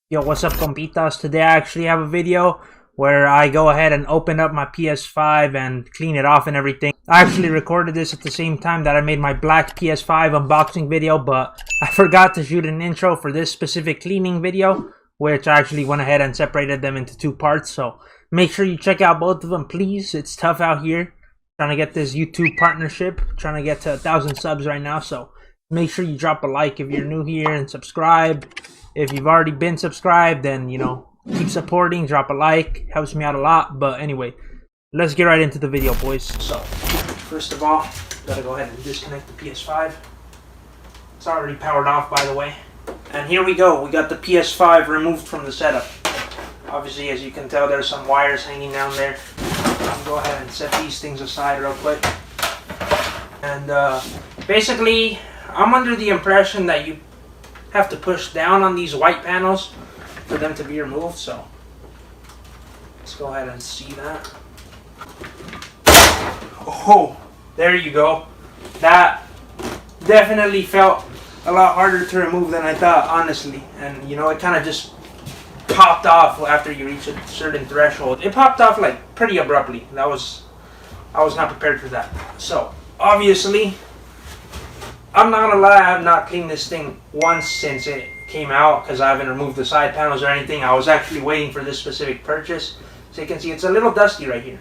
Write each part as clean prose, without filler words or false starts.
Yo, what's up, compitas? Today I actually have a video where I go ahead and open up my PS5 and clean it off and everything. I actually recorded this at the same time that I made my black PS5 unboxing video, but I forgot to shoot an intro for this specific cleaning video, which I actually went ahead and separated them into two parts. So make sure you check out both of them, please. It's tough out here trying to get this YouTube partnership, trying to get to 1,000 subs right now. So make sure you drop a like if you're new here and subscribe. If you've already been subscribed, then, you know, keep supporting, drop a like, helps me out a lot. But anyway, let's get right into the video, boys. So, first of all, gotta go ahead and disconnect the PS5. It's already powered off, by the way. And here we go, we got the PS5 removed from the setup. Obviously, as you can tell, there's some wires hanging down there. I'll go ahead and set these things aside real quick. And basically, I'm under the impression that you have to push down on these white panels for them to be removed, so let's go ahead and see that. Oh, there you go. That definitely felt a lot harder to remove than I thought, honestly. And you know, it kind of just popped off after you reach a certain threshold. It popped off like pretty abruptly. I was not prepared for that. So obviously, I'm not gonna lie, I have not cleaned this thing once since it came out because I haven't removed the side panels or anything. I was actually waiting for this specific purchase. So you can see it's a little dusty right here.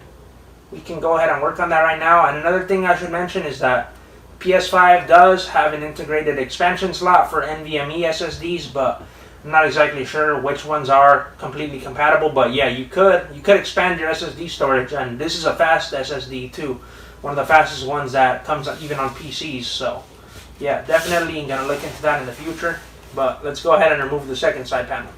We can go ahead and work on that right now. And another thing I should mention is that PS5 does have an integrated expansion slot for NVMe SSDs, but I'm not exactly sure which ones are completely compatible. But yeah, you could expand your SSD storage, and this is a fast SSD too. One of the fastest ones that comes even on PCs, so yeah, definitely gonna look into that in the future. But let's go ahead and remove the second side panel.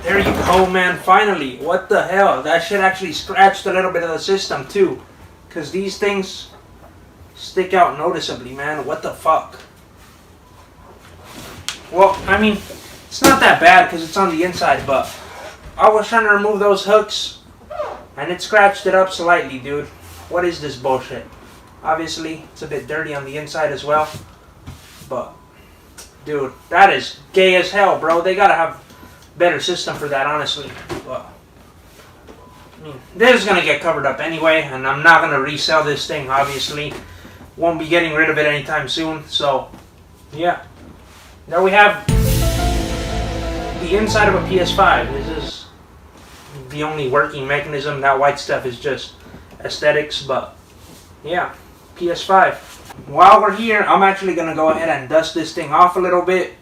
There you go, man, finally. What the hell? That shit actually scratched a little bit of the system too, because these things stick out noticeably, man. What the fuck? Well, I mean, it's not that bad because it's on the inside, but I was trying to remove those hooks and it scratched it up slightly, dude. What is this bullshit? Obviously, it's a bit dirty on the inside as well. But, dude, that is gay as hell, bro. They gotta have a better system for that, honestly. But, I mean, this is gonna get covered up anyway, and I'm not gonna resell this thing, obviously. Won't be getting rid of it anytime soon, so, yeah. There we have the inside of a PS5. This is the only working mechanism. That white stuff is just aesthetics, but, yeah. PS5. While we're here, I'm actually going to go ahead and dust this thing off a little bit.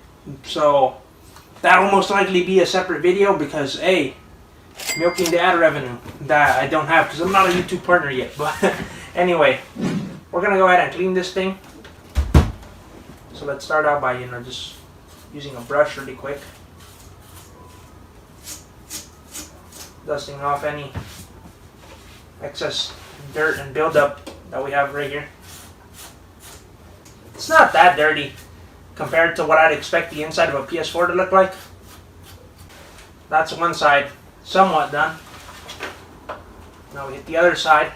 So that'll most likely be a separate video because, hey, milking the ad revenue that I don't have because I'm not a YouTube partner yet. But anyway, we're going to go ahead and clean this thing. So let's start out by, you know, just using a brush really quick. Dusting off any excess dirt and buildup that we have right here. It's not that dirty compared to what I'd expect the inside of a PS4 to look like. That's one side somewhat done. Now we hit the other side.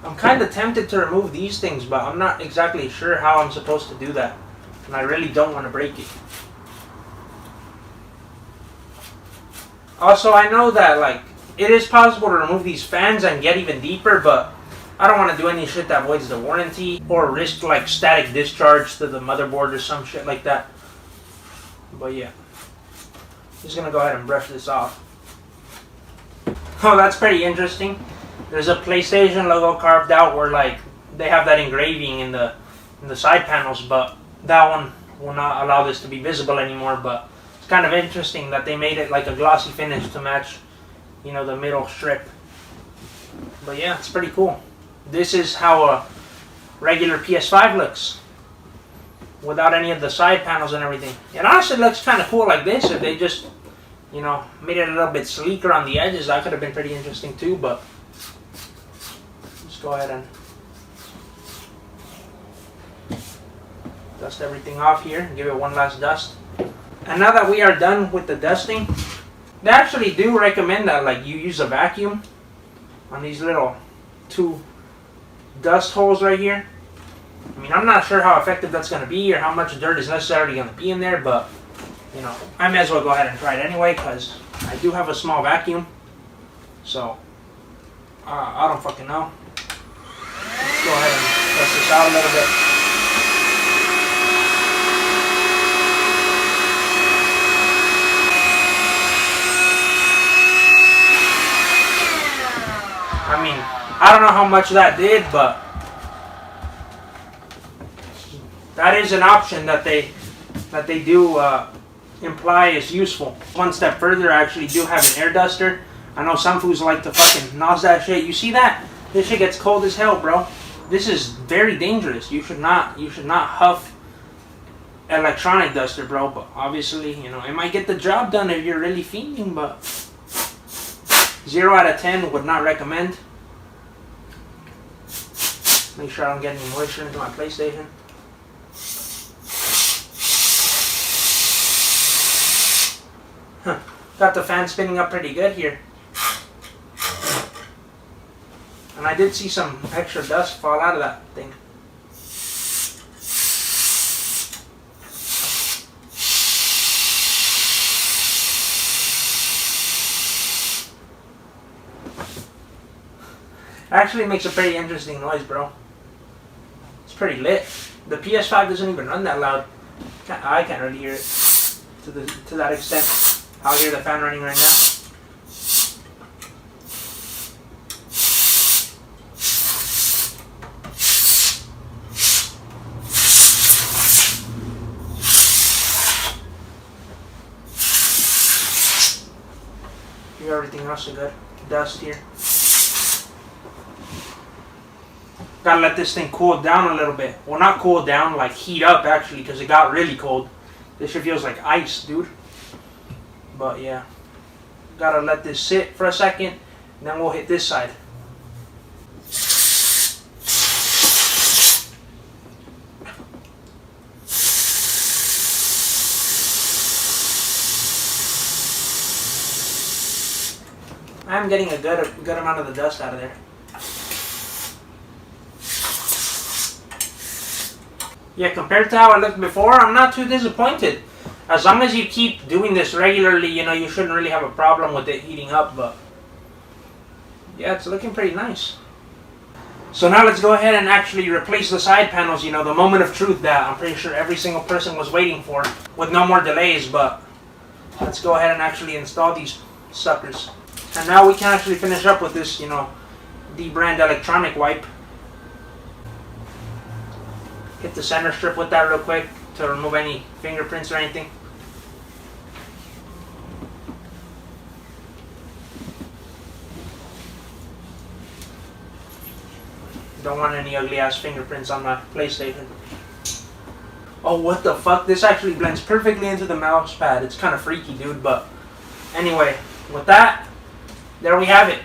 I'm kind of tempted to remove these things, but I'm not exactly sure how I'm supposed to do that. And I really don't want to break it. Also, I know that, like, it is possible to remove these fans and get even deeper, but I don't want to do any shit that voids the warranty or risk, like, static discharge to the motherboard or some shit like that. But yeah. Just gonna go ahead and brush this off. Oh, that's pretty interesting. There's a PlayStation logo carved out where, like, they have that engraving in the side panels, but that one will not allow this to be visible anymore. But it's kind of interesting that they made it like a glossy finish to match, you know, the middle strip. But yeah, it's pretty cool. This is how a regular PS5 looks without any of the side panels and everything. It honestly looks kind of cool like this. If they just, you know, made it a little bit sleeker on the edges, that could have been pretty interesting too. But let's go ahead and dust everything off here and give it one last dust. And now that we are done with the dusting, they actually do recommend that, like, you use a vacuum on these little two dust holes right here. I mean, I'm not sure how effective that's going to be or how much dirt is necessarily going to be in there, but, you know, I may as well go ahead and try it anyway because I do have a small vacuum. So, I don't fucking know. Let's go ahead and test this out a little bit. I mean, I don't know how much that did, but that is an option that they do imply is useful. One step further, I actually do have an air duster. I know some fools like to fucking nose that shit. You see that? This shit gets cold as hell, bro. This is very dangerous. You should not huff electronic duster, bro. But obviously, you know, it might get the job done if you're really fiending, but 0 out of 10 would not recommend. Make sure I don't get any moisture into my PlayStation. Huh. Got the fan spinning up pretty good here. And I did see some extra dust fall out of that thing. Actually makes a pretty interesting noise, bro. It's pretty lit. The PS5 doesn't even run that loud. I can't really hear it to that extent. I'll hear the fan running right now. Hear everything else is good. Dust here. Gotta let this thing cool down a little bit. Well, not cool down, like heat up actually, because it got really cold. This shit feels like ice, dude. But yeah, gotta let this sit for a second, and then we'll hit this side. I'm getting a good amount of the dust out of there. Yeah, compared to how it looked before, I'm not too disappointed. As long as you keep doing this regularly, you know, you shouldn't really have a problem with it heating up, but yeah, it's looking pretty nice. So now let's go ahead and actually replace the side panels, you know, the moment of truth that I'm pretty sure every single person was waiting for with no more delays, but let's go ahead and actually install these suckers. And now we can actually finish up with this, you know, D-brand electronic wipe. Hit the center strip with that real quick to remove any fingerprints or anything. Don't want any ugly ass fingerprints on my PlayStation. Oh, what the fuck? This actually blends perfectly into the mouse pad. It's kind of freaky, dude, but anyway, with that, there we have it.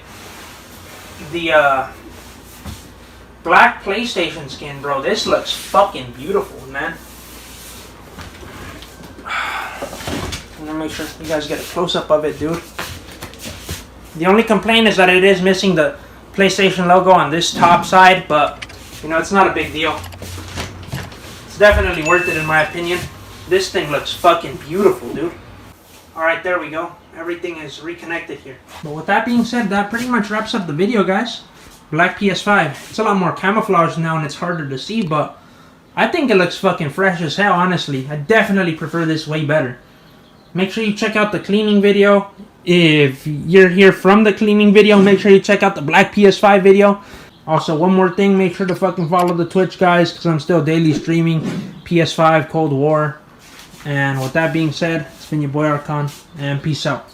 The black PlayStation skin, bro. This looks fucking beautiful, man. I'm gonna make sure you guys get a close-up of it, dude. The only complaint is that it is missing the PlayStation logo on this top side, but, you know, it's not a big deal. It's definitely worth it in my opinion. This thing looks fucking beautiful, dude. Alright, there we go. Everything is reconnected here. But with that being said, that pretty much wraps up the video, guys. Black PS5. It's a lot more camouflage now and it's harder to see, but I think it looks fucking fresh as hell, honestly. I definitely prefer this way better. Make sure you check out the cleaning video. If you're here from the cleaning video, make sure you check out the black PS5 video. Also, one more thing, make sure to fucking follow the Twitch, guys, because I'm still daily streaming PS5 Cold War. And with that being said, it's been your boy Archon, and peace out.